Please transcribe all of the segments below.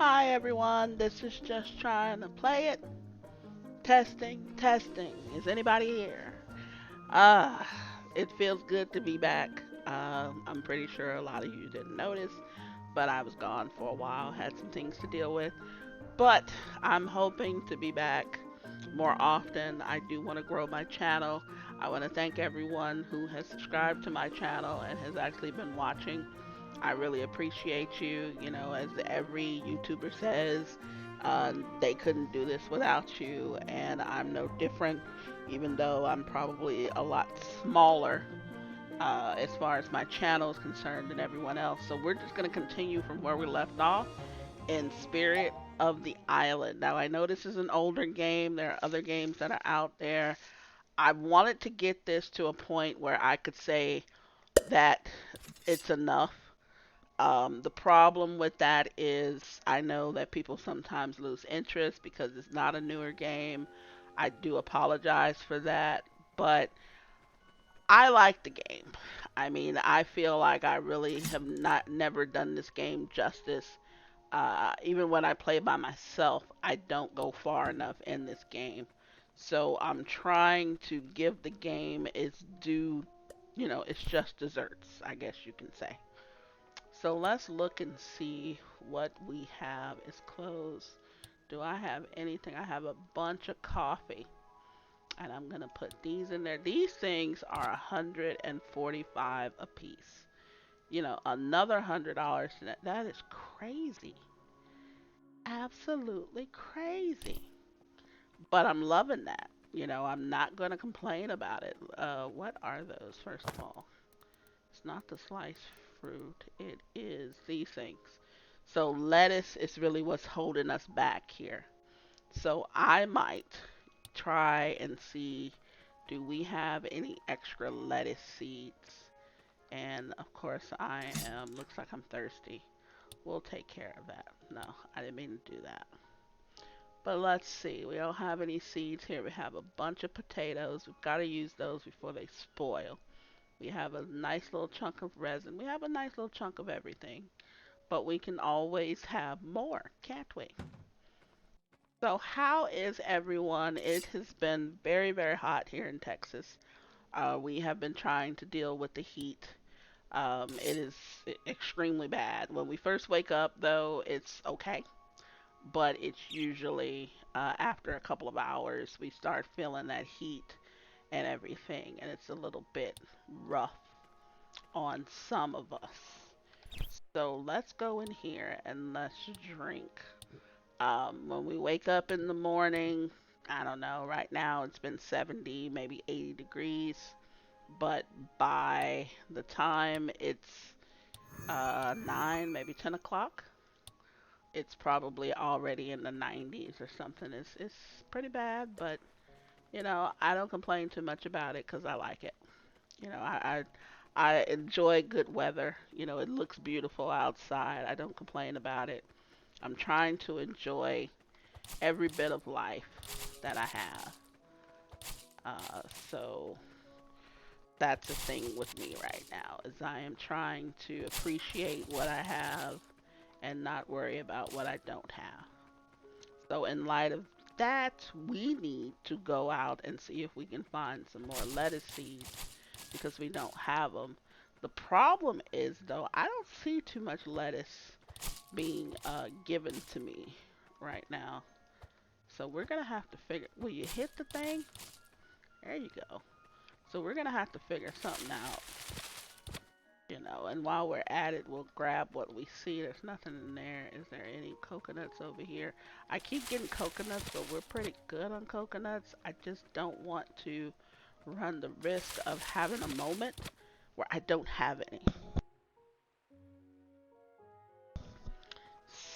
Hi everyone, this is just trying to play it. Testing, testing. Is anybody here? Ah, it feels good to be back. I'm pretty sure a lot of you didn't notice, but I was gone for a while, had some things to deal with. But I'm hoping to be back more often. I do want to grow my channel. I want to thank everyone who has subscribed to my channel and has actually been watching. I really appreciate you. You know, as every YouTuber says, they couldn't do this without you, and I'm no different, even though I'm probably a lot smaller as far as my channel is concerned than everyone else. So we're just going to continue from where we left off in Spirit of the Island. Now, I know this is an older game, there are other games that are out there. I wanted to get this to a point where I could say that it's enough. The problem with that is I know that people sometimes lose interest because it's not a newer game. I do apologize for that, but I like the game. I mean, I feel like I really have not never done this game justice. Even when I play by myself, I don't go far enough in this game. So I'm trying to give the game its due, its just desserts, I guess you can say. So let's look and see what we have. It's closed. Do I have anything? I have a bunch of coffee. And I'm going to put these in there. These things are 145 a piece. You know, another $100. That is crazy. Absolutely crazy. But I'm loving that. You know, I'm not going to complain about it. What are those, first of all? It's not the sliced fruit. It is these things. So lettuce is really what's holding us back here. So I might try and see, do we have any extra lettuce seeds? And of course I am, looks like I'm thirsty. We'll take care of that. No, I didn't mean to do that. But let's see, we don't have any seeds here. We have a bunch of potatoes. We've got to use those before they spoil. We have a nice little chunk of resin. We have a nice little chunk of everything. But we can always have more, can't we? So, how is everyone? It has been very, very hot here in Texas. We have been trying to deal with the heat. It is extremely bad. When we first wake up, though, it's okay. But it's usually after a couple of hours we start feeling that heat and everything, and it's a little bit rough on some of us. So let's go in here and let's drink. When we wake up in the morning, I don't know, right now it's been 70, maybe 80 degrees, but by the time it's 9, maybe 10 o'clock, it's probably already in the 90s or something. It's pretty bad, but I don't complain too much about it because I like it. You know, I enjoy good weather. You know, it looks beautiful outside. I don't complain about it. I'm trying to enjoy every bit of life that I have. So that's the thing with me right now is I am trying to appreciate what I have and not worry about what I don't have. So in light of that, we need to go out and see if we can find some more lettuce seeds because we don't have them. The problem is though, I don't see too much lettuce being given to me right now. So we're gonna have to figure. Will you hit the thing? There you go. So we're gonna have to figure something out, And while we're at it, we'll grab what we see. There's nothing in there. Is there any coconuts over here? I keep getting coconuts, but we're pretty good on coconuts. I just don't want to run the risk of having a moment where I don't have any.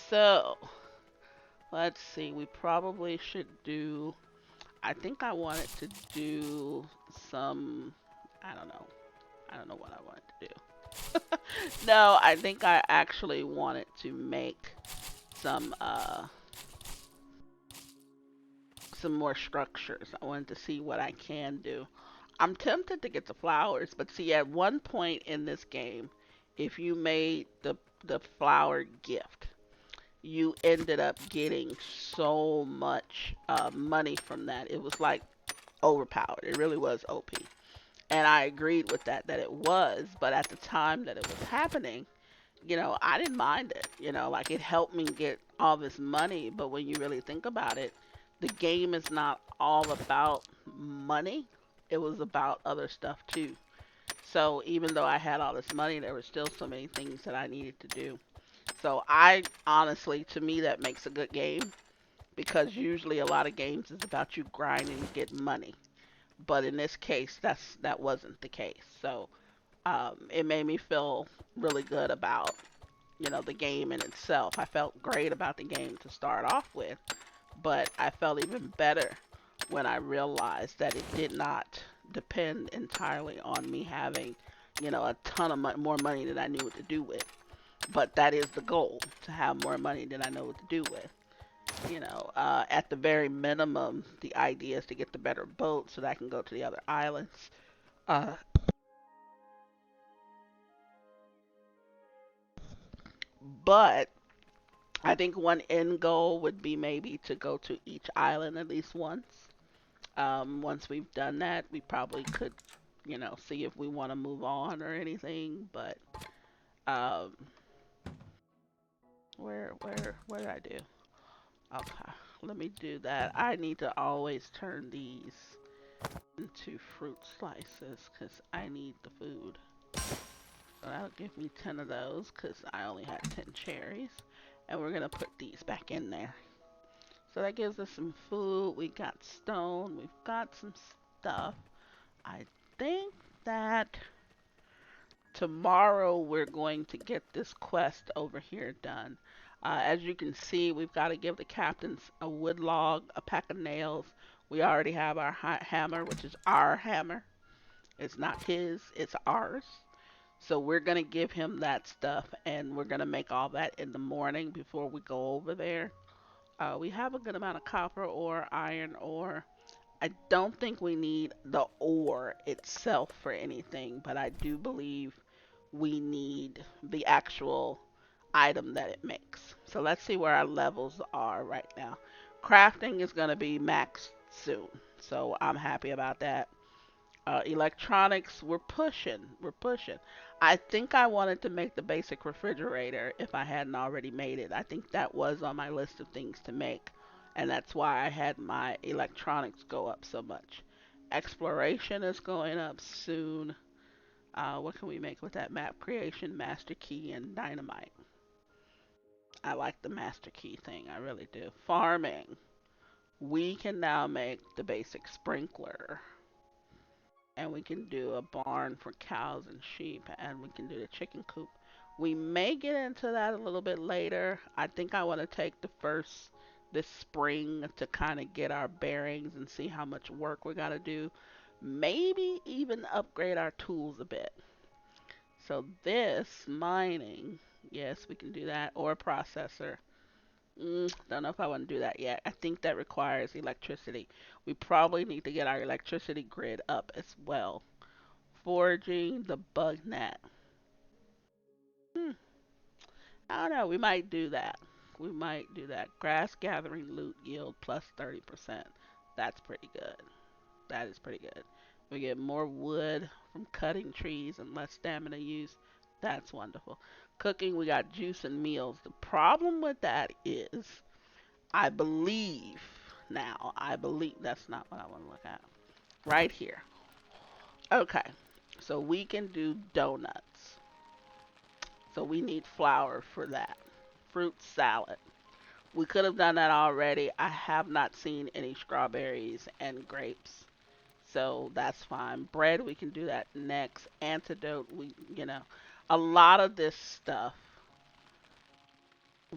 So let's see. We probably should do. I think I wanted to do some. I don't know. I don't know what I wanted to do. No, I think I actually wanted to make some uh some more structures. I wanted to see what I can do. I'm tempted to get the flowers, but see at one point in this game, if you made the flower gift, you ended up getting so much money from that. It was like overpowered. It really was OP. And I agreed with that, that it was. But at the time that it was happening, I didn't mind it. Like it helped me get all this money. But when you really think about it, the game is not all about money. It was about other stuff too. So even though I had all this money, there were still so many things that I needed to do. So I honestly, to me, that makes a good game because usually a lot of games is about you grinding to get money. But in this case, that wasn't the case. So it made me feel really good about the game in itself. I felt great about the game to start off with, but I felt even better when I realized that it did not depend entirely on me having a ton of more money than I knew what to do with. But that is the goal, to have more money than I know what to do with. At the very minimum, the idea is to get the better boat so that I can go to the other islands. Uh, but I think one end goal would be maybe to go to each island at least once. Once we've done that, we probably could, see if we want to move on or anything. But um, what did I do? Okay, let me do that. I need to always turn these into fruit slices because I need the food. So that'll give me 10 of those because I only had 10 cherries. And we're going to put these back in there. So that gives us some food. We got stone. We've got some stuff. I think that tomorrow we're going to get this quest over here done. As you can see, we've got to give the captains a wood log, a pack of nails. We already have our hammer, which is our hammer. It's not his, it's ours. So we're going to give him that stuff and we're going to make all that in the morning before we go over there. We have a good amount of copper ore, iron ore. I don't think we need the ore itself for anything, but I do believe we need the actual item that it makes. So let's see where our levels are right now. Crafting is going to be maxed soon, so I'm happy about that. Electronics, we're pushing. We're pushing. I think I wanted to make the basic refrigerator if I hadn't already made it. I think that was on my list of things to make, and that's why I had my electronics go up so much. Exploration is going up soon. What can we make with that? Map creation, master key, and dynamite. I like the master key thing. I really do. Farming. We can now make the basic sprinkler, and we can do a barn for cows and sheep, and we can do the chicken coop. We may get into that a little bit later. I think I want to take this spring to kind of get our bearings and see how much work we got to do. Maybe even upgrade our tools a bit. So this mining, yes, we can do that, or a processor. Don't know if I want to do that yet. I think that requires electricity. We probably need to get our electricity grid up as well. Foraging the bug net. Hmm, I don't know. We might do that. We might do that. Grass gathering loot yield plus 30%. That's pretty good. That is pretty good. We get more wood from cutting trees and less stamina use. That's wonderful. Cooking, we got juice and meals. The problem with that is, I believe, I believe that's not what I want to look at. Right here. Okay. So we can do donuts. So we need flour for that. Fruit salad. We could have done that already. I have not seen any strawberries and grapes. So that's fine. Bread, we can do that next. Antidote, a lot of this stuff,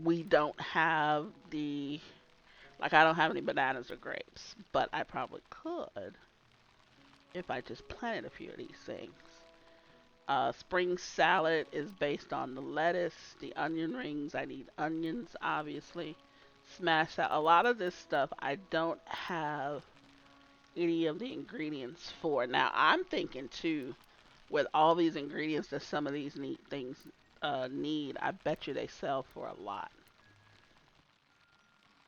we don't have I don't have any bananas or grapes, but I probably could if I just planted a few of these things. Spring salad is based on the lettuce, the onion rings. I need onions, obviously. Smash that. A lot of this stuff I don't have any of the ingredients for. Now I'm thinking too, with all these ingredients that some of these neat things need, I bet you they sell for a lot.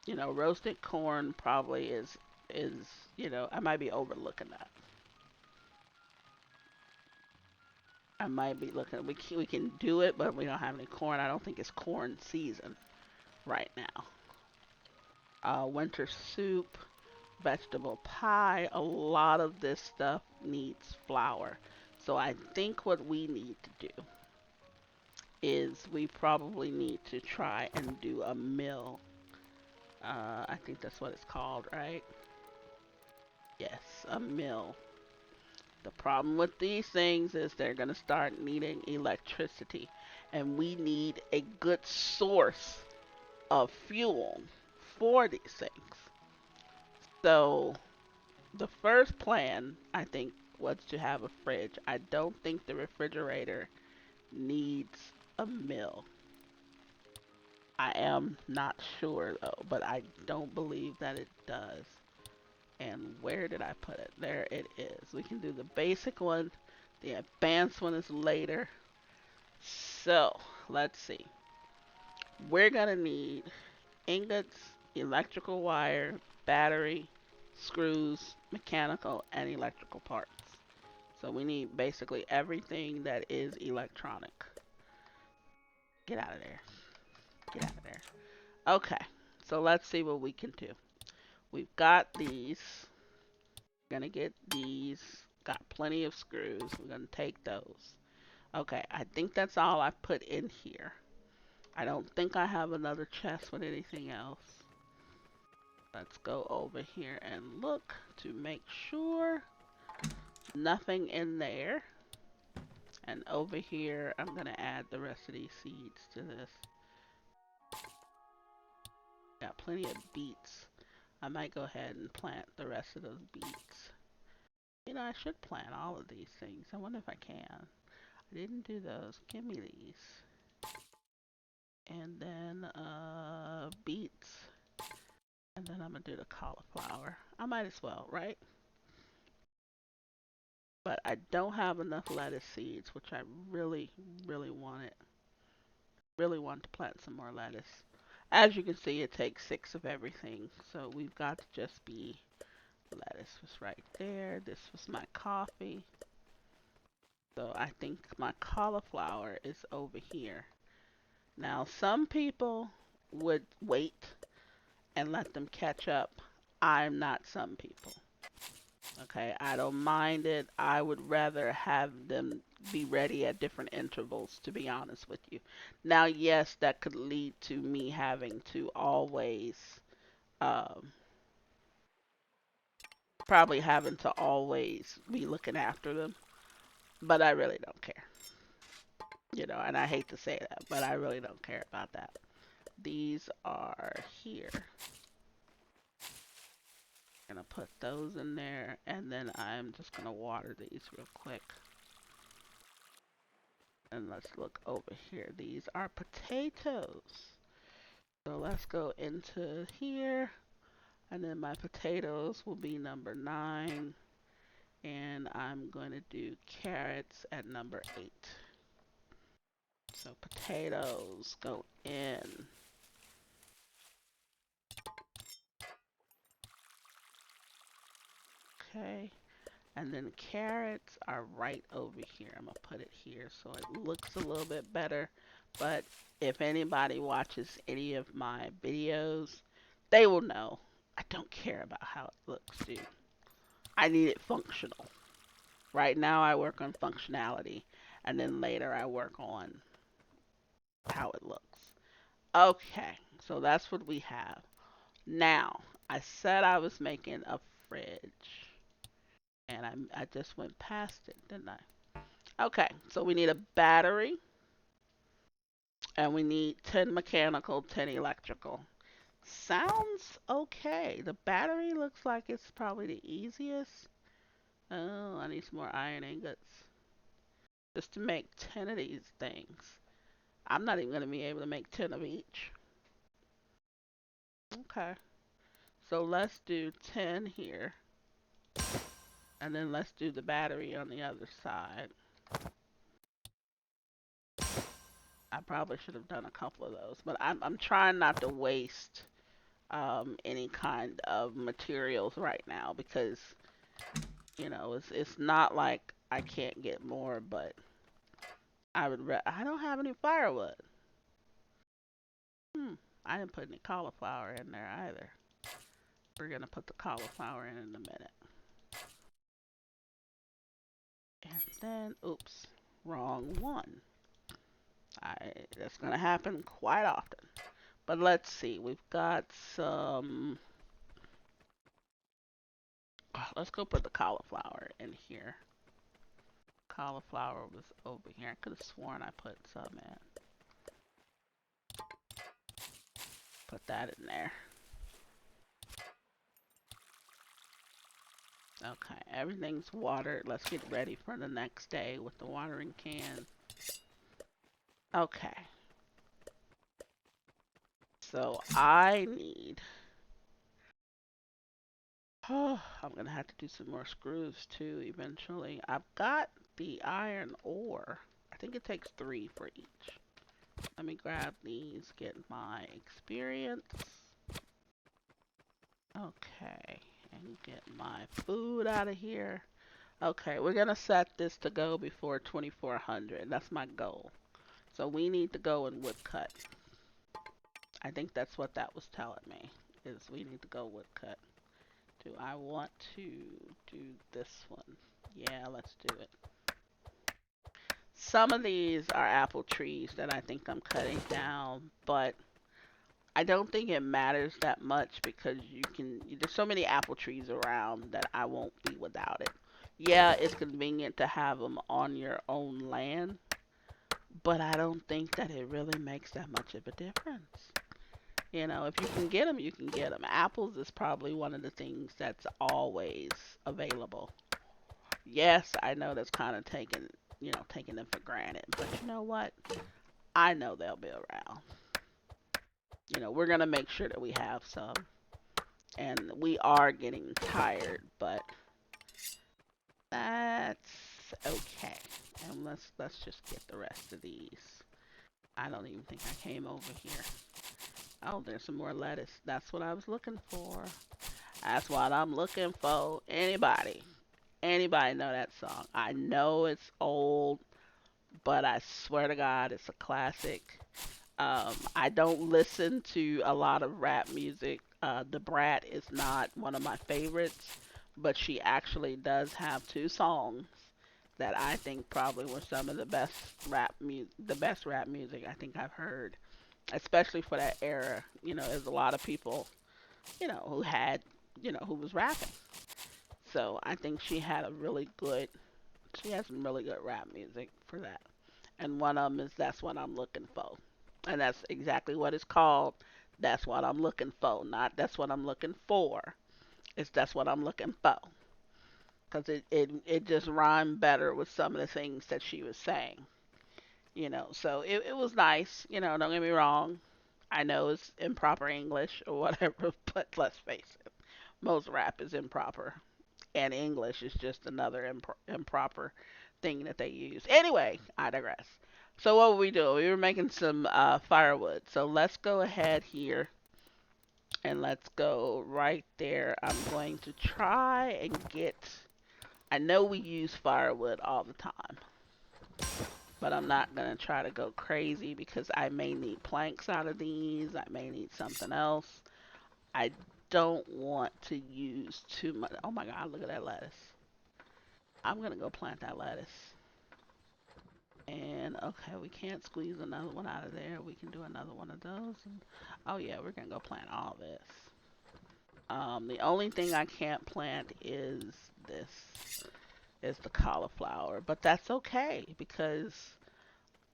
You know, roasted corn probably is I might be overlooking that. I might be looking. We can do it, but we don't have any corn. I don't think it's corn season right now. Winter soup, vegetable pie. A lot of this stuff needs flour. So I think what we need to do is we probably need to try and do a mill. I think that's what it's called, right? Yes, a mill. The problem with these things is they're going to start needing electricity, and we need a good source of fuel for these things. So, the first plan, I think, was to have a fridge. I don't think the refrigerator needs a mill. I am not sure though, but I don't believe that it does. And where did I put it? There it is. We can do the basic one. The advanced one is later. So, let's see. We're going to need ingots, electrical wire, battery, screws, mechanical, and electrical parts. So we need basically everything that is electronic. Get out of there. Get out of there. Okay, so let's see what we can do. We've got these. We're gonna get these. Got plenty of screws. We're gonna take those. Okay, I think that's all I put in here. I don't think I have another chest with anything else. Let's go over here and look to make sure nothing in there. And over here, I'm gonna add the rest of these seeds to this. Got plenty of beets. I might go ahead and plant the rest of those beets. You know, I should plant all of these things. I wonder if I can. I didn't do those. Give me these. And then, beets. And then I'm gonna do the cauliflower. I might as well, right? But I don't have enough lettuce seeds, which I really, really wanted. Really want to plant some more lettuce. As you can see, it takes 6 of everything. So we've got to just be lettuce was right there. This was my coffee. So I think my cauliflower is over here. Now, some people would wait and let them catch up. I'm not some people. Okay, I don't mind it. I would rather have them be ready at different intervals, to be honest with you. Now, yes, that could lead to me having to always, um, probably having to always be looking after them, but I really don't care. You know, and I hate to say that, but I really don't care about that. These are here. Gonna put those in there, and then I'm just gonna water these real quick. And let's look over here. These are potatoes. So let's go into here. And then my potatoes will be number 9. And I'm going to do carrots at number 8. So potatoes go in. Okay. And then carrots are right over here. I'm going to put it here so it looks a little bit better. But if anybody watches any of my videos, they will know I don't care about how it looks, dude. I need it functional. Right now I work on functionality, and then later I work on how it looks. Okay, so that's what we have. Now, I said I was making a fridge, and I just went past it, didn't I? Okay, so we need a battery, and we need 10 mechanical, 10 electrical. Sounds okay. The battery looks like it's probably the easiest. Oh, I need some more iron ingots just to make 10 of these things. I'm not even going to be able to make 10 of each. Okay, so let's do 10 here, and then let's do the battery on the other side. I probably should have done a couple of those, but I'm trying not to waste any kind of materials right now because it's not like I can't get more, but I don't have any firewood. Hmm. I didn't put any cauliflower in there either. We're gonna put the cauliflower in a minute. And then, oops, wrong one. That's gonna happen quite often. But let's see, we've got some. Let's go put the cauliflower in here. Cauliflower was over here. I could have sworn I put some in. Put that in there. Okay, everything's watered. Let's get ready for the next day with the watering can. Okay. So I need. Oh, I'm gonna have to do some more screws too eventually. I've got the iron ore. I think it takes 3 for each. Let me grab these, get my experience. Okay, and get my food out of here. Okay, we're gonna set this to go before 2400. That's my goal. So we need to go and woodcut. I think that's what that was telling me, is we need to go woodcut. Do I want to do this one? Yeah, let's do it. Some of these are apple trees that I think I'm cutting down, but I don't think it matters that much because there's so many apple trees around that I won't be without it. Yeah, it's convenient to have them on your own land, but I don't think that it really makes that much of a difference. If you can get them, you can get them. Apples is probably one of the things that's always available. Yes, I know that's kind of taking them for granted, but you know what? I know they'll be around. We're gonna make sure that we have some, and we are getting tired, but that's okay. And let's just get the rest of these. I don't even think I came over here. Oh, there's some more lettuce. That's what I was looking for. That's what I'm looking for. Anybody know that song? I know it's old, but I swear to God, it's a classic. I don't listen to a lot of rap music. The Brat is not one of my favorites, but she actually does have 2 songs that I think probably were some of the best the best rap music I think I've heard, especially for that era. There's a lot of people, who had, who was rapping. So I think she has some really good rap music for that. And one of them is That's What I'm Looking For. And that's exactly what it's called. That's what I'm looking for. Not that's what I'm looking for. It's that's what I'm looking for. Because it just rhymed better with some of the things that she was saying. So it was nice. Don't get me wrong. I know it's improper English or whatever, but let's face it. Most rap is improper. And English is just another improper thing that they use. Anyway, I digress. So what were we doing? We were making some firewood. So let's go ahead here and let's go right there. I'm going to try and get. I know we use firewood all the time, but I'm not going to try to go crazy because I may need planks out of these. I may need something else. I don't want to use too much. Oh my God, look at that lettuce. I'm going to go plant that lettuce. And okay, we can't squeeze another one out of there. We can do another one of those. And, oh yeah, we're gonna go plant all this. The only thing I can't plant is this, is the cauliflower, but that's okay because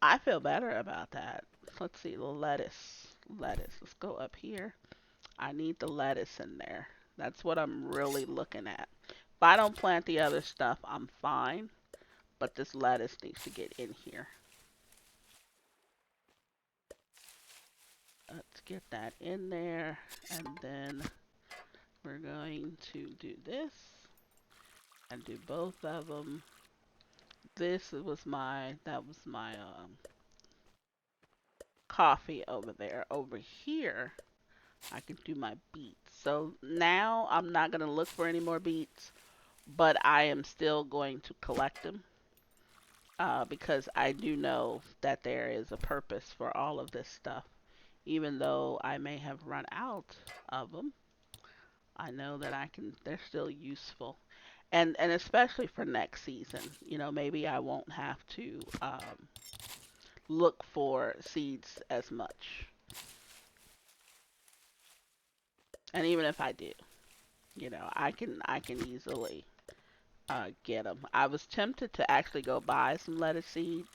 I feel better about that. Let's see, the lettuce. Lettuce. Let's go up here. I need the lettuce in there. That's what I'm really looking at. If I don't plant the other stuff, I'm fine. But this lettuce needs to get in here. Let's get that in there, and then we're going to do this and do both of them. That was my coffee over there. Over here, I can do my beets. So now I'm not going to look for any more beets, but I am still going to collect them because I do know that there is a purpose for all of this stuff. Even though I may have run out of them, I know that I can. They're still useful, and especially for next season. You know, maybe I won't have to look for seeds as much. And even if I do, you know, I can easily get them. I was tempted to actually go buy some lettuce seeds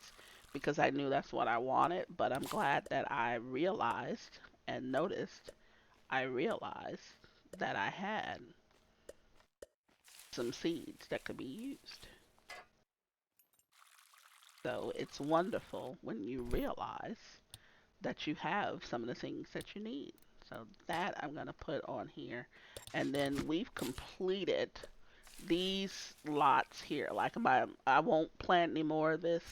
because I knew that's what I wanted, but I'm glad that I realized and noticed. I realized that I had some seeds that could be used. So it's wonderful when you realize that you have some of the things that you need. So that I'm going to put on here. And then we've completed these lots here. Like I won't plant any more of this.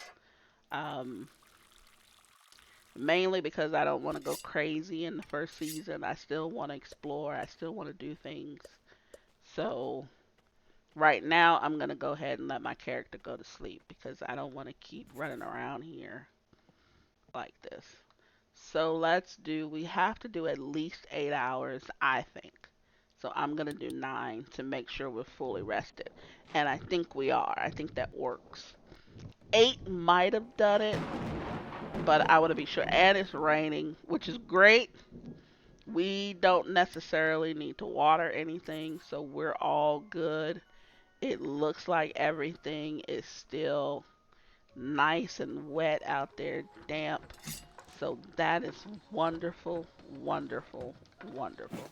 Um, Mainly because I don't want to go crazy in the first season. I still want to explore. I still want to do things. So right now I'm going to go ahead and let my character go to sleep because I don't want to keep running around here like this. So we have to do at least 8 hours, I think. So I'm going to do 9 to make sure we're fully rested. And I think we are. I think that works. 8 might have done it, but I want to be sure. And it's raining, which is great. We don't necessarily need to water anything, so we're all good. It looks like everything is still nice and wet out there, damp. So that is wonderful, wonderful, wonderful.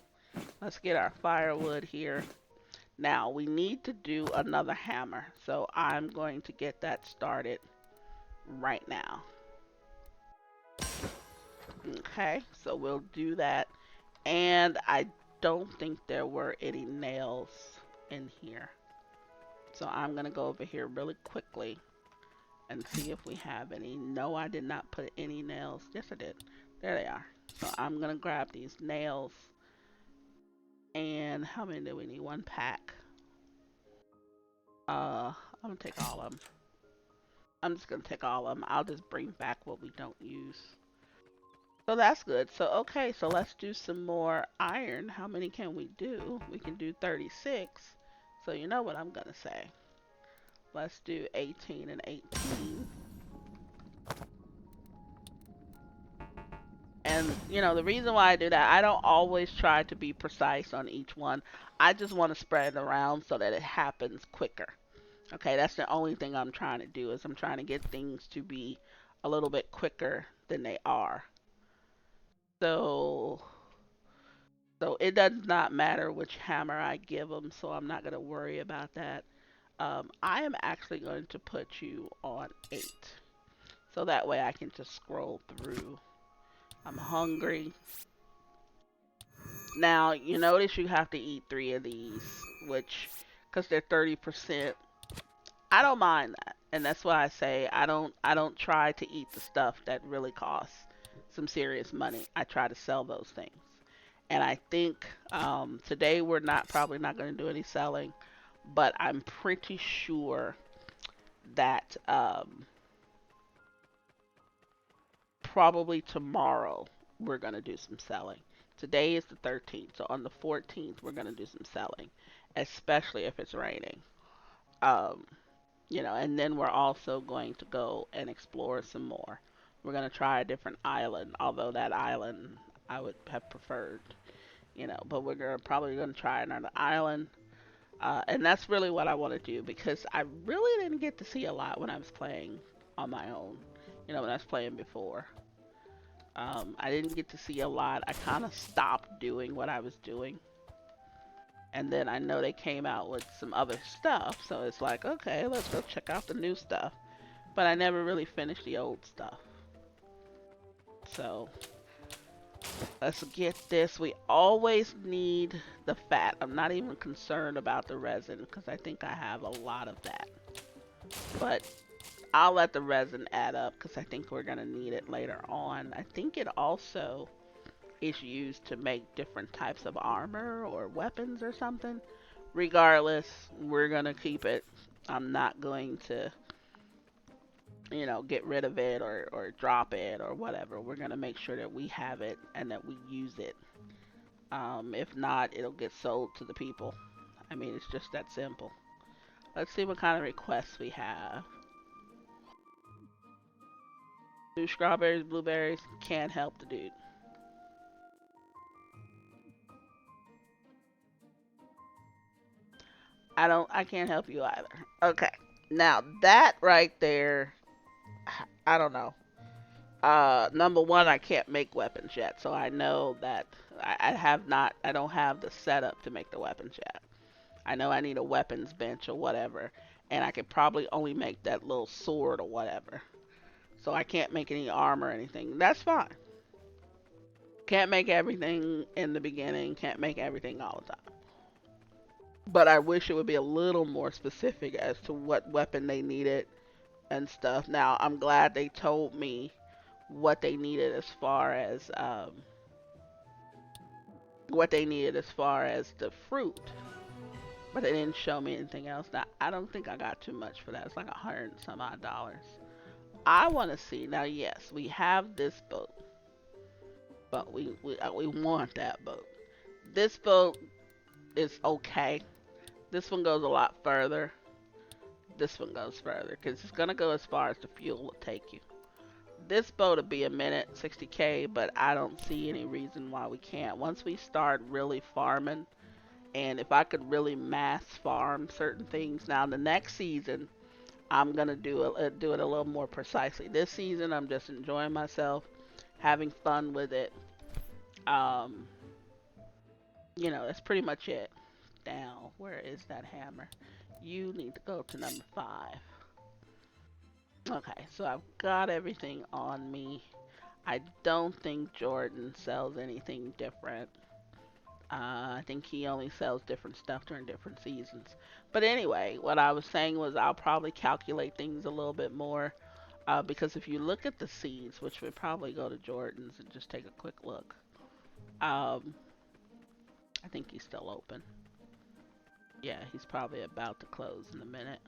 Let's get our firewood here. Now we need to do another hammer. So I'm going to get that started right now. Okay, so we'll do that. And I don't think there were any nails in here. So I'm going to go over here really quickly and see if we have any. No, I did not put any nails. Yes, I did. There they are. So I'm going to grab these nails. And how many do we need? One pack. I'm going to take all of them. I'm just going to take all of them. I'll just bring back what we don't use. So that's good. So, okay, so let's do some more iron. How many can we do? We can do 36. So you know what I'm going to say. Let's do 18 and 18. And, you know, the reason why I do that, I don't always try to be precise on each one. I just want to spread it around so that it happens quicker. Okay, that's the only thing I'm trying to do is I'm trying to get things to be a little bit quicker than they are. So, so it does not matter which hammer I give them, so I'm not going to worry about that. I am actually going to put you on 8. So that way I can just scroll through. I'm hungry. Now, you notice you have to eat 3 of these, which, because they're 30%, I don't mind that. And that's why I say I don't try to eat the stuff that really costs some serious money. I try to sell those things. And I think today we're not probably not going to do any selling, but I'm pretty sure that probably tomorrow we're going to do some selling. Today is the 13th, so on the 14th we're going to do some selling, especially if it's raining. Um, you know, and then we're also going to go and explore some more. We're going to try a different island, although that island I would have preferred, you know, but probably going to try another island. And that's really what I want to do because I really didn't get to see a lot when I was playing on my own, you know, when I was playing before. I didn't get to see a lot. I kind of stopped doing what I was doing. And then I know they came out with some other stuff, so it's like, okay, let's go check out the new stuff. But I never really finished the old stuff. So, let's get this. We always need the fat. I'm not even concerned about the resin because I think I have a lot of that. But I'll let the resin add up because I think we're going to need it later on. I think it also is used to make different types of armor or weapons or something. Regardless, we're gonna keep it. I'm not going to, get rid of it or drop it or whatever. We're gonna make sure that we have it and that we use it. If not, it'll get sold to the people. I mean, it's just that simple. Let's see what kind of requests we have. Two strawberries, blueberries, can't help the dude. I can't help you either. Okay. Now that right there, I don't know. Number one, I can't make weapons yet, so I know that I have not, I don't have the setup to make the weapons yet. I know I need a weapons bench or whatever, and I could probably only make that little sword or whatever. So I can't make any armor or anything. That's fine. Can't make everything in the beginning, can't make everything all the time. But I wish it would be a little more specific as to what weapon they needed and stuff. Now, I'm glad they told me what they needed as far as the fruit, but they didn't show me anything else. Now, I don't think I got too much for that. It's like $100 and some odd dollars. I want to see now. Yes, we have this boat, but we want that boat. This boat is okay. This one goes a lot further. This one goes further because it's gonna go as far as the fuel will take you. This boat would be a minute, 60K, but I don't see any reason why we can't. Once we start really farming, and if I could really mass farm certain things, now the next season I'm gonna do it a little more precisely. This season I'm just enjoying myself, having fun with it. Um, that's pretty much it. Now, where is that hammer? You need to go to number 5. Okay, so I've got everything on me. I don't think Jordan sells anything different. I think he only sells different stuff during different seasons. But anyway, what I was saying was I'll probably calculate things a little bit more. Because if you look at the seeds, which would probably go to Jordan's and just take a quick look. Um, I think he's still open. Yeah, he's probably about to close in a minute.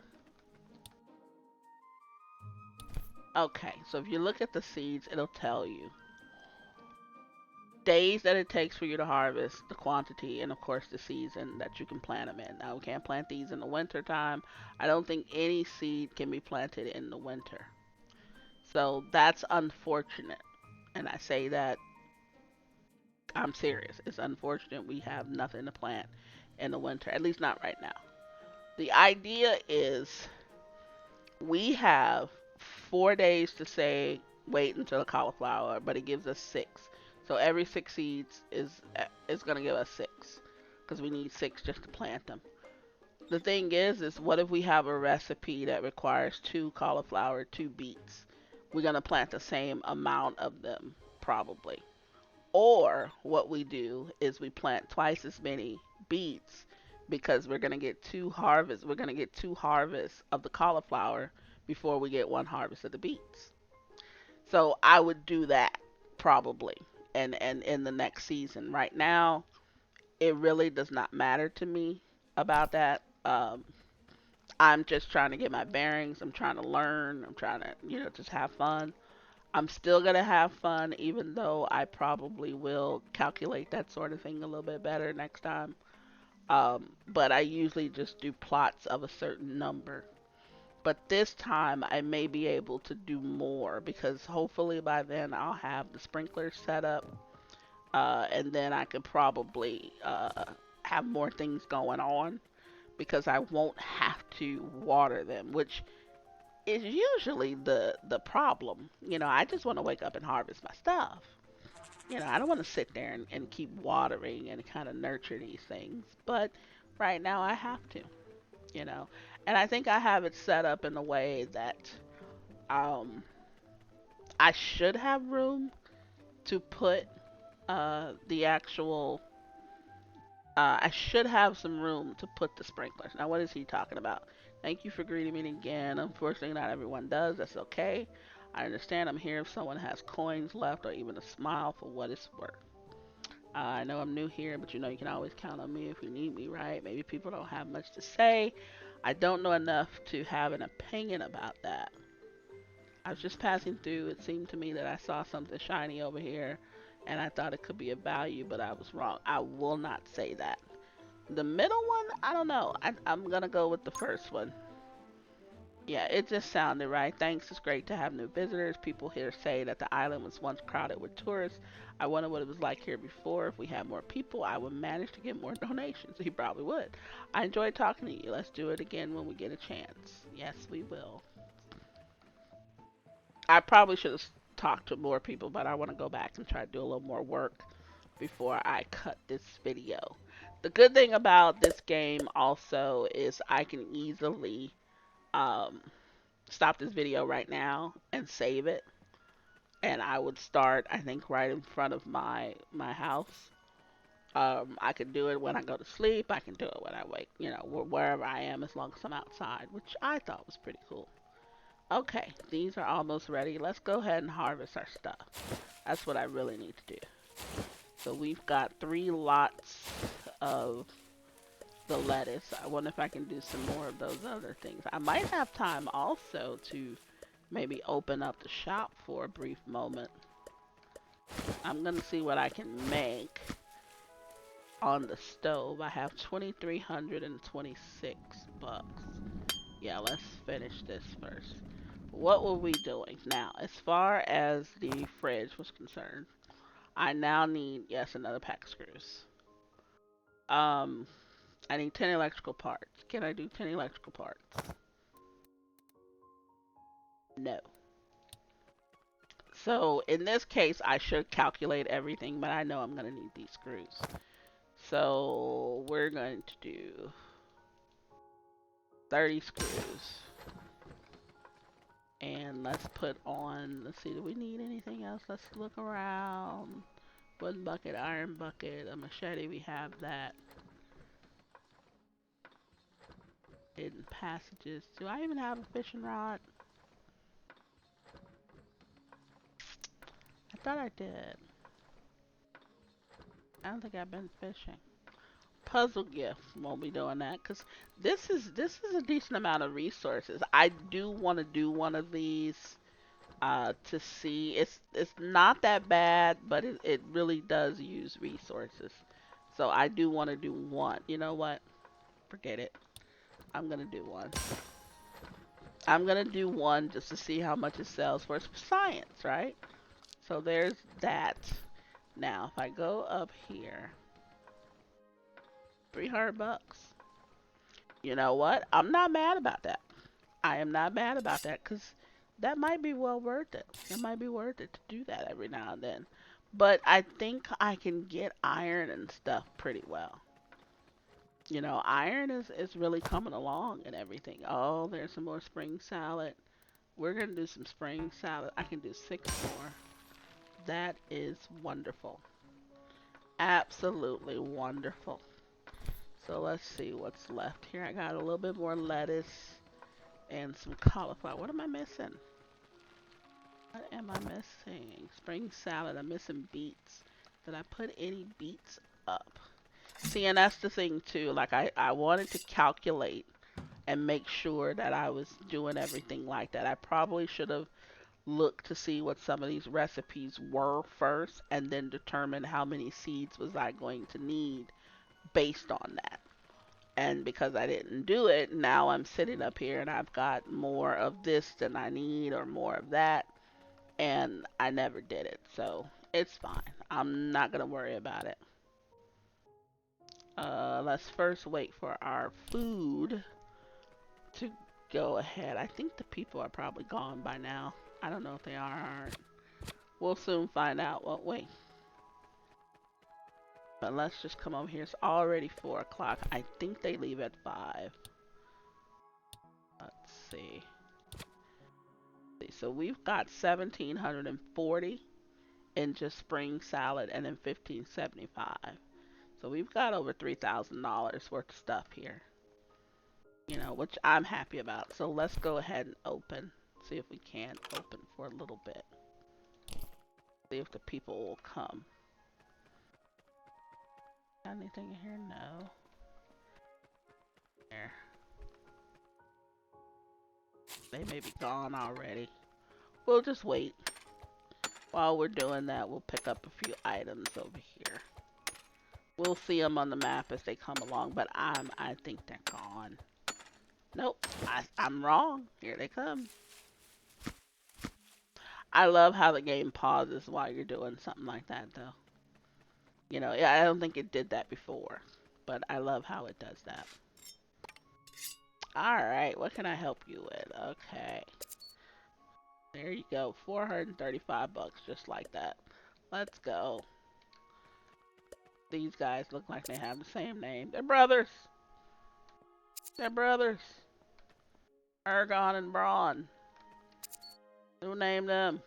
Okay, so if you look at the seeds, it'll tell you days that it takes for you to harvest, the quantity, and of course the season that you can plant them in. Now we can't plant these in the winter time. I don't think any seed can be planted in the winter. So that's unfortunate. And I say that I'm serious. It's unfortunate we have nothing to plant in the winter, at least not right now. The idea is we have 4 days to say wait until the cauliflower, but it gives us 6. So every 6 seeds is gonna give us 6, because we need 6 just to plant them. The thing is what if we have a recipe that requires 2 cauliflower, 2 beets? We're gonna plant the same amount of them probably. Or what we do is we plant twice as many beets because we're gonna get 2 harvests. We're gonna get 2 harvests of the cauliflower before we get 1 harvest of the beets. So I would do that probably, and in the next season. Right now, it really does not matter to me about that. I'm just trying to get my bearings. I'm trying to learn. I'm trying to, just have fun. I'm still gonna have fun, even though I probably will calculate that sort of thing a little bit better next time. But I usually just do plots of a certain number. But this time I may be able to do more because hopefully by then I'll have the sprinklers set up, and then I could probably have more things going on because I won't have to water them, which is usually the problem. I just want to wake up and harvest my stuff. I don't want to sit there and keep watering and kind of nurture these things. But right now I have to, you know. And I think I have it set up in a way that um, I should have room to put the actual. I should have some room to put the sprinklers. Now, what is he talking about? Thank you for greeting me again. Unfortunately, not everyone does. That's okay. I understand. I'm here if someone has coins left or even a smile for what it's worth. I know I'm new here, but you know you can always count on me if you need me, right? Maybe people don't have much to say. I don't know enough to have an opinion about that. I was just passing through. It seemed to me that I saw something shiny over here, and I thought it could be of value, but I was wrong. I will not say that. The middle one, I don't know. I'm gonna go with the first one. Yeah, it just sounded right. Thanks. It's great to have new visitors. People here say that the island was once crowded with tourists. I wonder what it was like here before. If we had more people, I would manage to get more donations. He probably would. I enjoyed talking to you. Let's do it again when we get a chance. Yes, we will. I probably should have talked to more people, but I want to go back and try to do a little more work before I cut this video. The good thing about this game also is I can easily um, stop this video right now and save it, and I would start, I think, right in front of my house. I can do it when I go to sleep. I can do it when I wake, you know, wherever I am, as long as I'm outside, which I thought was pretty cool. Okay, these are almost ready. Let's go ahead and harvest our stuff. That's what I really need to do. So we've got 3 lots of the lettuce. I wonder if I can do some more of those other things. I might have time also to maybe open up the shop for a brief moment. I'm gonna see what I can make on the stove. I have 2,326 bucks. Yeah, let's finish this first. What were we doing? Now, as far as the fridge was concerned, I now need, yes, another pack of screws. Um, I need 10 electrical parts. Can I do 10 electrical parts? No. So, in this case, I should calculate everything, but I know I'm going to need these screws. So, we're going to do 30 screws. And let's put on, let's see, do we need anything else? Let's look around. Wooden bucket, iron bucket, a machete, we have that. Hidden passages. Do I even have a fishing rod? I thought I did. I don't think I've been fishing. Puzzle gift. Won't be doing that because this is a decent amount of resources. I do want to do one of these to see. It's not that bad, but it really does use resources. So I do want to do one. You know what? Forget it. I'm gonna do one. I'm gonna do one just to see how much it sells for. It's science, right? So there's that. Now, if I go up here, 300 bucks. You know what? I'm not mad about that. I am not mad about that because that might be well worth it. It might be worth it to do that every now and then. But I think I can get iron and stuff pretty well. You know, iron is really coming along and everything. Oh, there's some more spring salad. We're going to do some spring salad. I can do 6 more. That is wonderful. Absolutely wonderful. So let's see what's left here. I got a little bit more lettuce and some cauliflower. What am I missing? What am I missing? Spring salad. I'm missing beets. Did I put any beets up? See, and that's the thing too. Like I wanted to calculate and make sure that I was doing everything like that. I probably should have looked to see what some of these recipes were first and then determine how many seeds was I going to need based on that. And because I didn't do it, now I'm sitting up here and I've got more of this than I need or more of that, and I never did it. So it's fine. I'm not going to worry about it. Let's first wait for our food to go ahead. I think the people are probably gone by now. I don't know if they are or aren't. We'll soon find out, won't we? But let's just come over here. It's already 4 o'clock. I think they leave at 5. Let's see. So we've got 1,740 in just spring salad and then 1,575. So we've got over $3,000 worth of stuff here. You know, which I'm happy about. So let's go ahead and open. See if we can open for a little bit. See if the people will come. Anything in here? No. There. They may be gone already. We'll just wait. While we're doing that, we'll pick up a few items over here. We'll see them on the map as they come along, but I think they're gone. Nope, I'm wrong. Here they come. I love how the game pauses while you're doing something like that, though. You know, I don't think it did that before, but I love how it does that. Alright, what can I help you with? Okay. There you go, 435 bucks, just like that. Let's go. These guys look like they have the same name. They're brothers. They're brothers. Ergon and Braun. Who named them?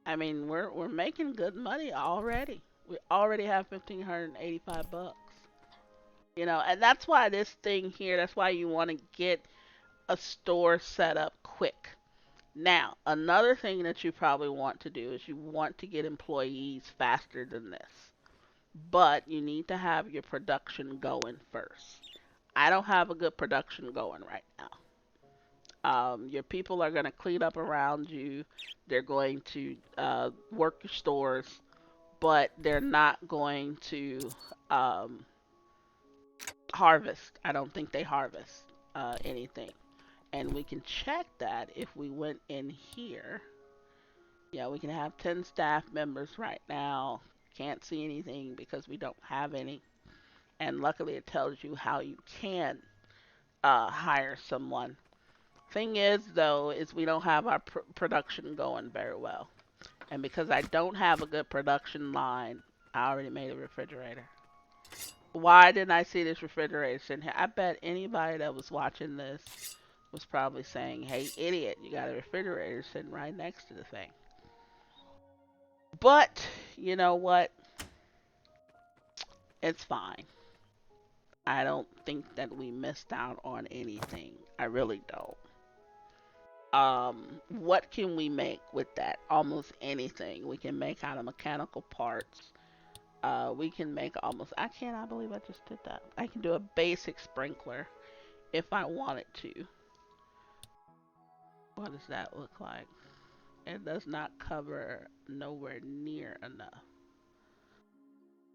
I mean, we're making good money already. We already have 1,585 bucks. You know, and that's why this thing here, that's why you want to get a store set up quick. Now, another thing that you probably want to do is you want to get employees faster than this. But you need to have your production going first. I don't have a good production going right now. Your people are going to clean up around you. They're going to work your stores, but they're not going to um, harvest. I don't think they harvest anything. And we can check that if we went in here. Yeah, we can have 10 staff members right now. Can't see anything because we don't have any. And luckily it tells you how you can hire someone. Thing is, though, is we don't have our production going very well. And because I don't have a good production line, I already made a refrigerator. Why didn't I see this refrigerator sitting here? I bet anybody that was watching this was probably saying, hey, idiot, you got a refrigerator sitting right next to the thing. But, you know what? It's fine. I don't think that we missed out on anything. I really don't. What can we make with that? Almost anything. We can make out of mechanical parts. We can make almost, I cannot believe I just did that. I can do a basic sprinkler if I wanted to. What does that look like? It does not cover nowhere near enough.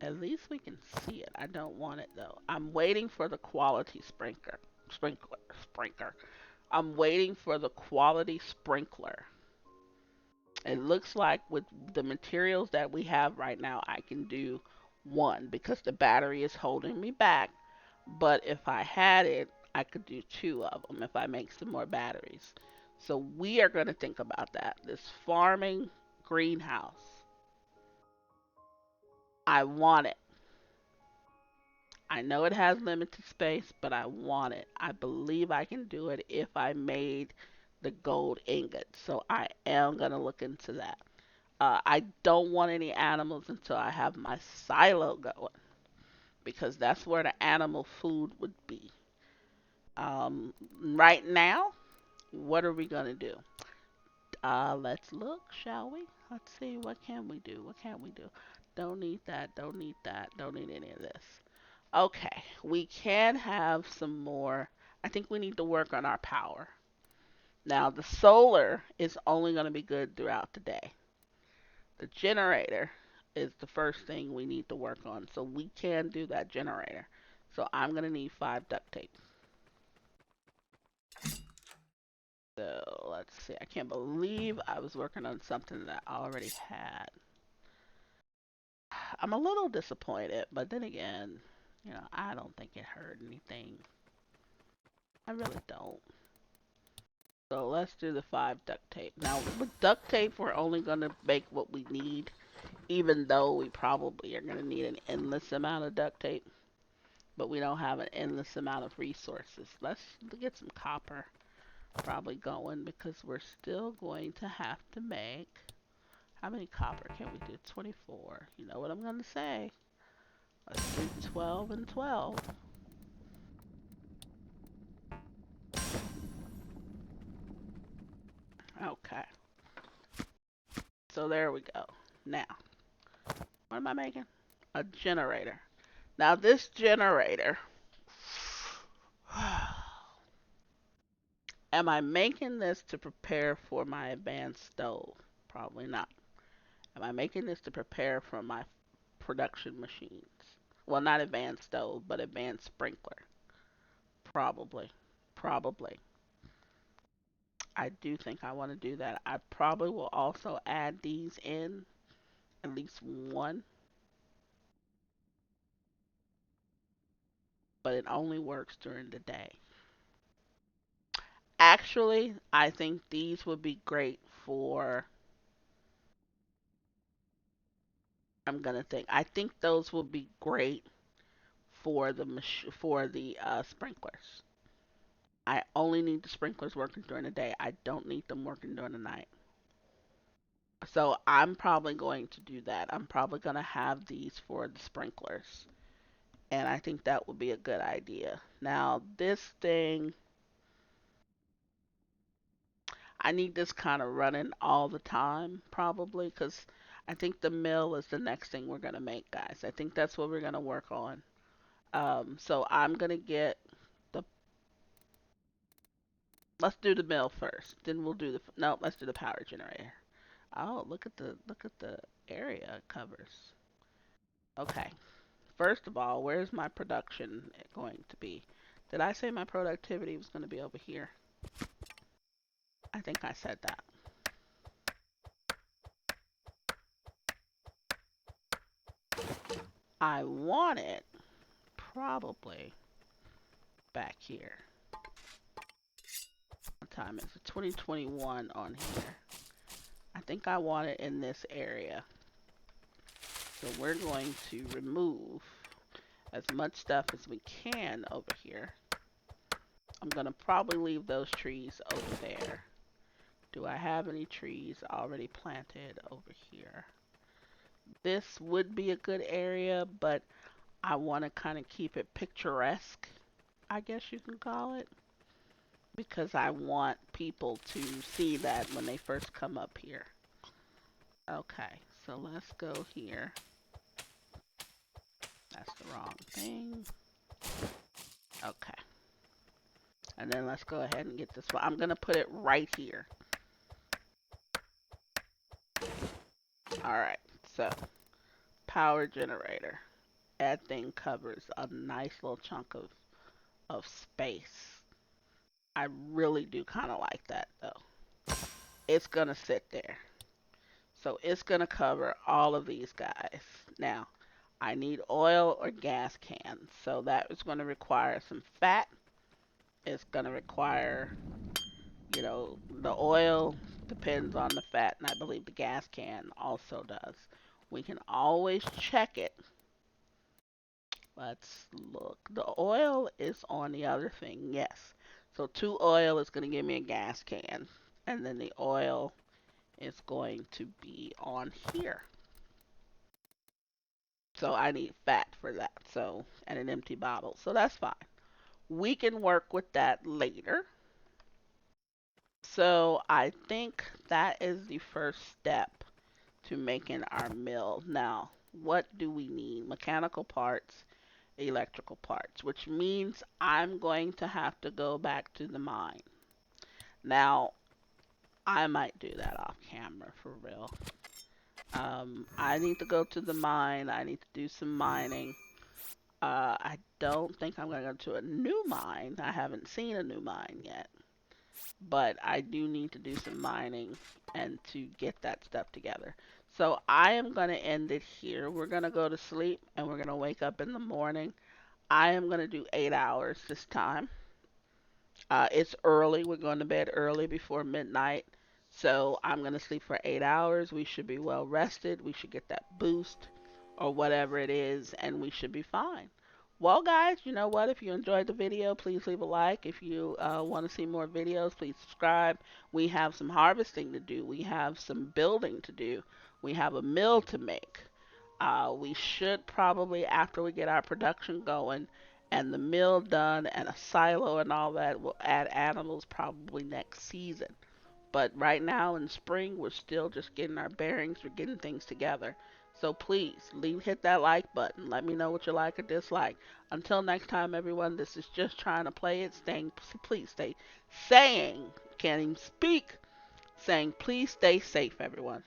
At least we can see it. I don't want it though. I'm waiting for the quality sprinkler. I'm waiting for the quality sprinkler. It looks like with the materials that we have right now, I can do one because the battery is holding me back. But if I had it, I could do two of them if I make some more batteries. So we are going to think about that. This farming greenhouse. I want it. I know it has limited space, but I want it. I believe I can do it if I made the gold ingot. So I am going to look into that. I don't want any animals until I have my silo going because that's where the animal food would be. Right now, what are we going to do? Let's look, shall we? Let's see, what can we do? What can we do? Don't need that, don't need that, don't need any of this. Okay, we can have some more. I think we need to work on our power. Now, the solar is only going to be good throughout the day. The generator is the first thing we need to work on. So we can do that generator. So I'm going to need 5 duct tape. So let's see. I can't believe I was working on something that I already had. I'm a little disappointed, but then again, you know, I don't think it hurt anything. I really don't. So let's do the 5 duct tape. Now with duct tape, we're only going to make what we need, even though we probably are going to need an endless amount of duct tape. But we don't have an endless amount of resources. Let's get some copper probably going because we're still going to have to make, how many copper can we do? 24. You know what I'm going to say. Let's do 12 and 12. Okay. So there we go. Now, what am I making? A generator. Now this generator, am I making this to prepare for my advanced stove? Probably not. Am I making this to prepare for my production machines? Well, not advanced stove, but advanced sprinkler. Probably. Probably. I do think I want to do that. I probably will also add these in, at least one, but it only works during the day. Actually, I think these would be great for. I'm gonna think. I think those would be great for the sprinklers. I only need the sprinklers working during the day. I don't need them working during the night. So I'm probably going to do that. I'm probably going to have these for the sprinklers. And I think that would be a good idea. Now, this thing, I need this kind of running all the time, probably, because I think the mill is the next thing we're going to make, guys. I think that's what we're going to work on. So I'm going to get the, let's do the mill first. Then we'll do the, no, let's do the power generator. Oh, look at the area it covers. Okay. First of all, where's my production going to be? Did I say my productivity was going to be over here? I think I said that. I want it probably back here. What time is it? 2021 on here. I think I want it in this area. So we're going to remove as much stuff as we can over here. I'm going to probably leave those trees over there. Do I have any trees already planted over here? This would be a good area, but I want to kind of keep it picturesque, I guess you can call it, because I want people to see that when they first come up here. Okay, so let's go here. That's the wrong thing. Okay. And then let's go ahead and get this one. I'm going to put it right here. Alright, so power generator. That thing covers a nice little chunk of space. I really do kind of like that though. It's going to sit there. So it's going to cover all of these guys. Now, I need oil or gas cans. So that is going to require some fat. It's going to require, the oil depends on the fat, and I believe the gas can also does. We can always check it. Let's look. The oil is on the other thing, yes. So 2 oil is going to give me a gas can. And then the oil is going to be on here. So I need fat for that. So, and an empty bottle. So that's fine. We can work with that later. So I think that is the first step to making our mill. Now, what do we need? Mechanical parts, electrical parts, which means I'm going to have to go back to the mine. Now, I might do that off camera for real. I need to go to the mine. I need to do some mining. I don't think I'm going to go to a new mine. I haven't seen a new mine yet. But I do need to do some mining and to get that stuff together. So I am going to end it here. We're going to go to sleep and we're going to wake up in the morning. I am going to do 8 hours this time. It's early. We're going to bed early before midnight. So I'm going to sleep for 8 hours. We should be well rested. We should get that boost or whatever it is, and we should be fine. Well, guys, you know what? If you enjoyed the video, please leave a like. If you want to see more videos, please subscribe. We have some harvesting to do. We have some building to do. We have a mill to make. We should probably, after we get our production going and the mill done and a silo and all that, we'll add animals probably next season. But right now in spring, we're still just getting our bearings, we're getting things together. So please hit that like button. Let me know what you like or dislike. Until next time, everyone, this is just trying to play it. Please stay saying, can't even speak, saying please stay safe, everyone.